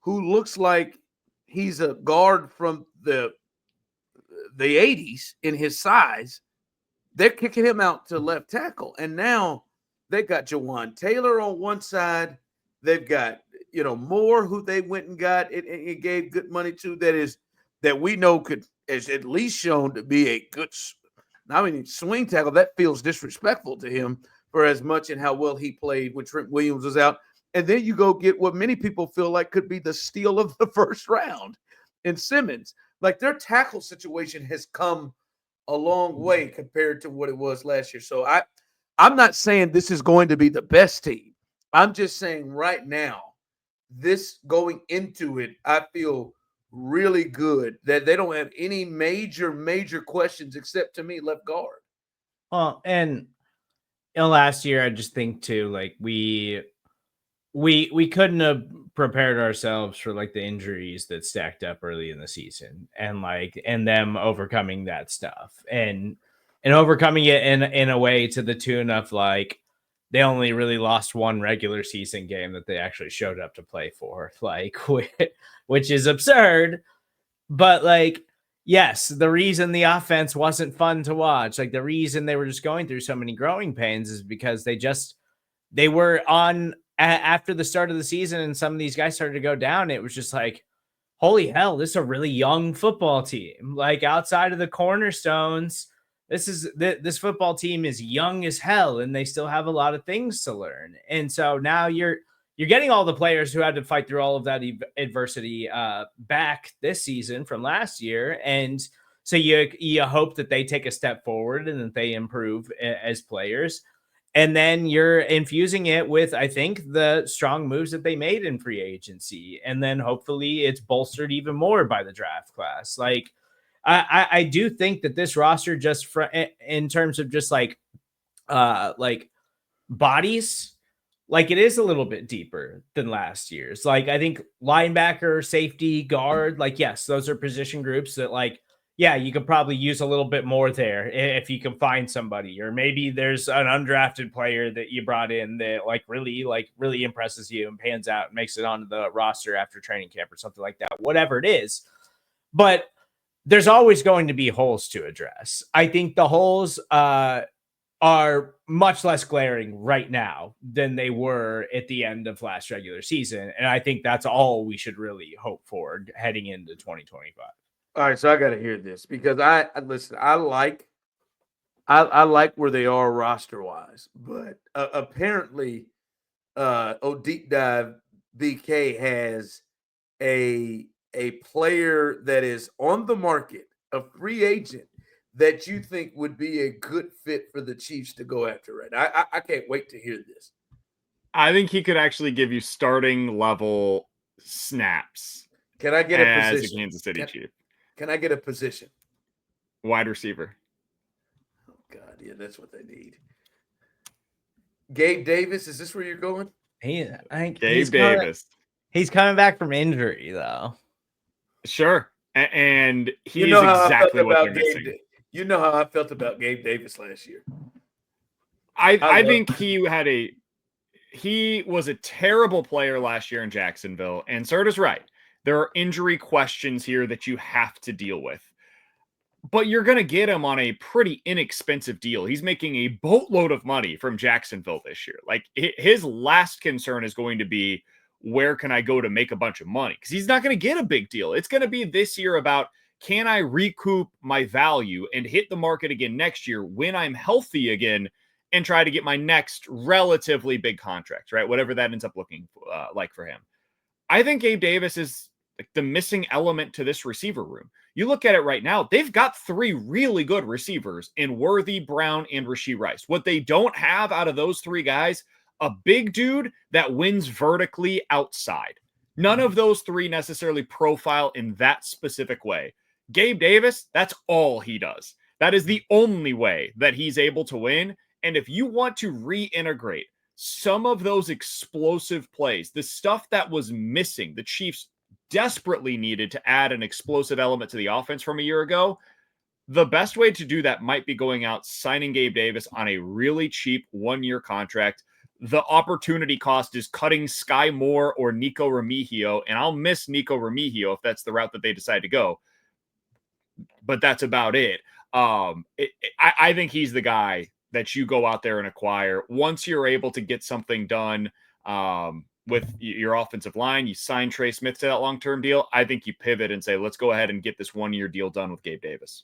who looks like he's a guard from the 80s in his size. They're kicking him out to left tackle. And now they got Jawan Taylor on one side. They've got, Moore, who they went and got and gave good money to, that we know is at least shown to be a good, swing tackle. That feels disrespectful to him for as much and how well he played when Trent Williams was out. And then you go get what many people feel like could be the steal of the first round in Simmons. Like, their tackle situation has come a long way compared to what it was last year. So I'm not saying this is going to be the best team. I'm just saying right now, this going into it, I feel really good that they don't have any major questions except, to me, left guard. Well, and last year, I just think too, like we couldn't have prepared ourselves for like the injuries that stacked up early in the season, and them overcoming that stuff and overcoming it in a way to the tune of like they only really lost one regular season game that they actually showed up to play for, like, which is absurd. But like, yes, the reason the offense wasn't fun to watch, like the reason they were just going through so many growing pains, is because they were on after the start of the season and some of these guys started to go down. It was just like, holy hell, this is a really young football team. Like, outside of the cornerstones, this football team is young as hell, and they still have a lot of things to learn. And so now you're getting all the players who had to fight through all of that adversity back this season from last year. And so you hope that they take a step forward and that they improve as players. And then you're infusing it with, I think, the strong moves that they made in free agency. And then hopefully it's bolstered even more by the draft class. Like, I do think that this roster, just in terms of just like bodies, like, it is a little bit deeper than last year's. Like, I think linebacker, safety, guard, like, yes, those are position groups that, like, yeah, you could probably use a little bit more there if you can find somebody, or maybe there's an undrafted player that you brought in that really impresses you and pans out and makes it onto the roster after training camp or something like that, whatever it is. But there's always going to be holes to address. I think the holes are much less glaring right now than they were at the end of last regular season. And I think that's all we should really hope for heading into 2025. All right, so I got to hear this because I like where they are roster wise, but apparently, Deep Dive BK has a player that is on the market, a free agent that you think would be a good fit for the Chiefs to go after. Right, I can't wait to hear this. I think he could actually give you starting level snaps. Can I get a position as a Kansas City Chief? Can I get a position? Wide receiver. Oh, God, yeah, that's what they need. Gabe Davis, is this where you're going? Gabe Davis. He's coming back from injury, though. Sure. And he's exactly what they're missing. You know how I felt about Gabe Davis last year. I think he had he was a terrible player last year in Jacksonville, and Serda's right. There are injury questions here that you have to deal with. But you're going to get him on a pretty inexpensive deal. He's making a boatload of money from Jacksonville this year. Like, his last concern is going to be, where can I go to make a bunch of money? Because he's not going to get a big deal. It's going to be this year about, can I recoup my value and hit the market again next year when I'm healthy again and try to get my next relatively big contract, right? Whatever that ends up looking like for him. I think Gabe Davis is like the missing element to this receiver room. You look at it right now, they've got 3 really good receivers in Worthy, Brown, and Rashee Rice. What they don't have out of those 3 guys, a big dude that wins vertically outside. None of those 3 necessarily profile in that specific way. Gabe Davis, that's all he does. That is the only way that he's able to win. And if you want to reintegrate some of those explosive plays, the stuff that was missing, the Chiefs desperately needed to add an explosive element to the offense from a year ago, the best way to do that might be going out, signing Gabe Davis on a really cheap 1-year contract. The opportunity cost is cutting Sky Moore or Nico Remigio, and I'll miss Nico Remigio if that's the route that they decide to go. But that's about it. I think he's the guy that you go out there and acquire. Once you're able to get something done with your offensive line, you sign Trey Smith to that long-term deal, I think you pivot and say, let's go ahead and get this 1-year deal done with Gabe Davis.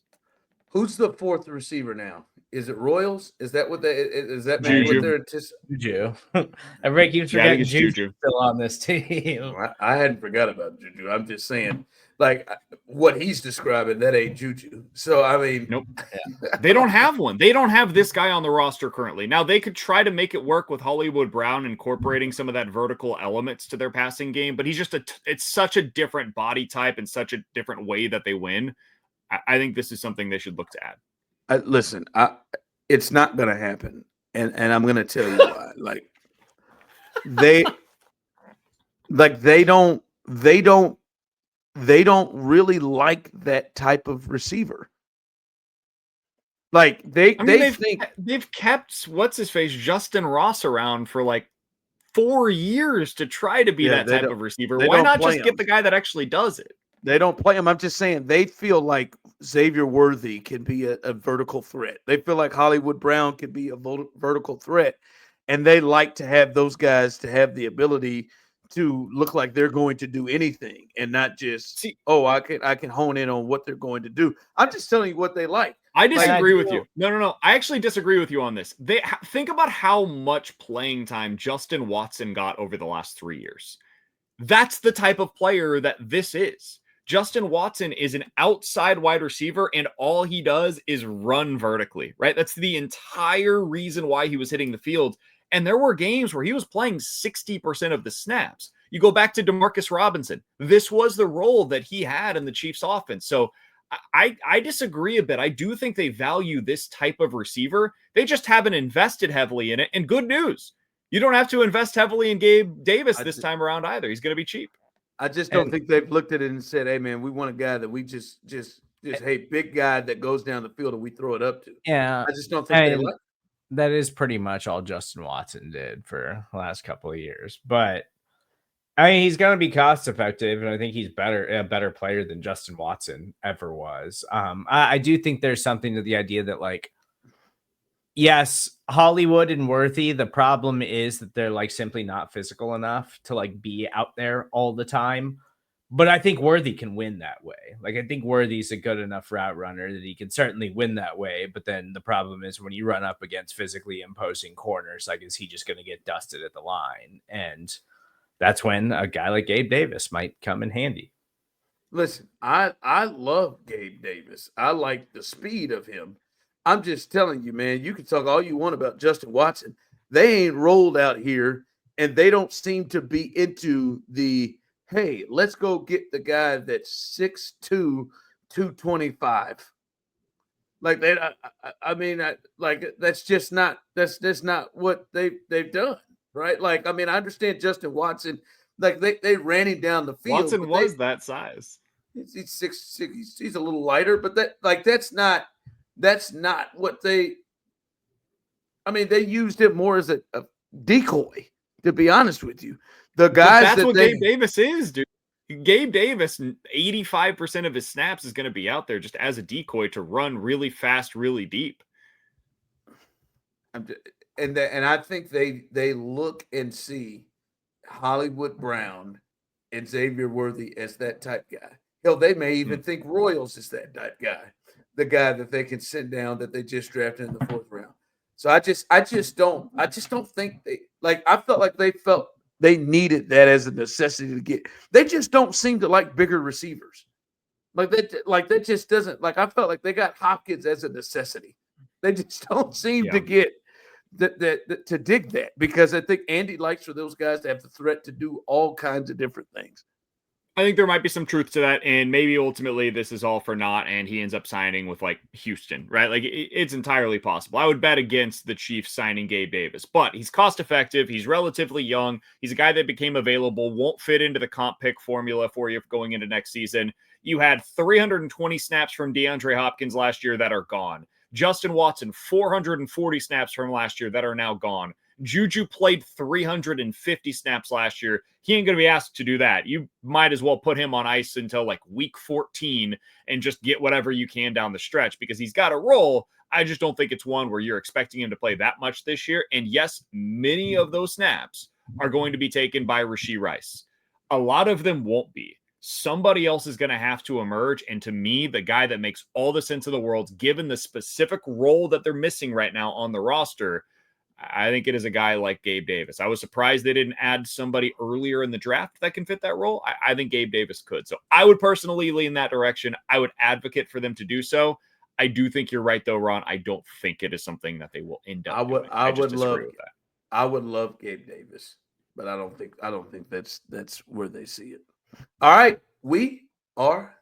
Who's the 4th receiver now? Is it Royals? Is that what maybe what they're anticipating? Juju. Everybody keeps forgetting Juju still on this team. I hadn't forgot about Juju. I'm just saying, like, what he's describing, that ain't Juju. So, I mean, nope. They don't have one. They don't have this guy on the roster currently. Now, they could try to make it work with Hollywood Brown, incorporating some of that vertical elements to their passing game, but he's just it's such a different body type and such a different way that they win. I think this is something they should look to add. Listen, it's not going to happen, and I'm going to tell you why. They don't really like that type of receiver. Like they've kept what's his face Justin Ross around for like 4 years to try to be that type of receiver. Why not just get the guy that actually does it? They don't play him. I'm just saying they feel like Xavier Worthy can be a vertical threat. They feel like Hollywood Brown can be a vertical threat. And they like to have those guys to have the ability to look like they're going to do anything and not just, I can hone in on what they're going to do. I'm just telling you what they like. I disagree with you. No. I actually disagree with you on this. Think about how much playing time Justin Watson got over the last 3 years. That's the type of player that this is. Justin Watson is an outside wide receiver, and all he does is run vertically, right? That's the entire reason why he was hitting the field. And there were games where he was playing 60% of the snaps. You go back to Demarcus Robinson. This was the role that he had in the Chiefs offense. So I disagree a bit. I do think they value this type of receiver. They just haven't invested heavily in it. And good news, you don't have to invest heavily in Gabe Davis this time around either. He's going to be cheap. I just don't think they've looked at it and said, hey, man, we want a guy that we just hey, big guy that goes down the field and we throw it up to. Yeah. I just don't think they like. That is pretty much all Justin Watson did for the last couple of years. But I mean, he's going to be cost effective, and I think he's a better player than Justin Watson ever was. I do think there's something to the idea that, like, yes, Hollywood and Worthy, the problem is that they're like simply not physical enough to like be out there all the time. But I think Worthy can win that way. Like, I think Worthy's a good enough route runner that he can certainly win that way. But then the problem is when you run up against physically imposing corners, like, is he just going to get dusted at the line? And that's when a guy like Gabe Davis might come in handy. Listen, I love Gabe Davis. I like the speed of him. I'm just telling you, man, you can talk all you want about Justin Watson. They ain't rolled out here, and they don't seem to be into the, hey, let's go get the guy that's 6'2", 225. Like that, that's just not what they've done, right? Like, I mean, I understand Justin Watson, like they ran him down the field. Watson was that size. He's 6'6". He's a little lighter, but that's not what they. I mean, they used him more as a decoy To be honest with you, the But guys that's that what they Gabe Davis is, dude. Gabe Davis, 85% of his snaps is going to be out there just as a decoy to run really fast, really deep. and I think they look and see Hollywood Brown and Xavier Worthy as that type guy. Hell, they may even think Royals is that type guy, the guy that they can sit down that they just drafted in the 4th round. So I just don't think they like. I felt like they felt they needed that as a necessity to get. They just don't seem to like bigger receivers. Like that just doesn't like. I felt like they got Hopkins as a necessity. They just don't seem to get that to dig that, because I think Andy likes for those guys to have the threat to do all kinds of different things. I think there might be some truth to that, and maybe ultimately this is all for naught, and he ends up signing with like Houston, right? Like it's entirely possible. I would bet against the Chiefs signing Gabe Davis, but he's cost effective. He's relatively young. He's a guy that became available, won't fit into the comp pick formula for you going into next season. You had 320 snaps from DeAndre Hopkins last year that are gone. Justin Watson, 440 snaps from last year that are now gone. Juju played 350 snaps last year. He ain't going to be asked to do that. You might as well put him on ice until like week 14 and just get whatever you can down the stretch, because he's got a role. I just don't think it's one where you're expecting him to play that much this year. And yes, many of those snaps are going to be taken by Rashee Rice. A lot of them won't be. Somebody else is going to have to emerge. And to me, the guy that makes all the sense of the world, given the specific role that they're missing right now on the roster, I think it is a guy like Gabe Davis. I was surprised they didn't add somebody earlier in the draft that can fit that role. I think Gabe Davis could. So I would personally lean that direction. I would advocate for them to do so. I do think you're right, though, Ron. I don't think it is something that they will end up doing. I would love Gabe Davis, but I don't think that's where they see it. All right, we are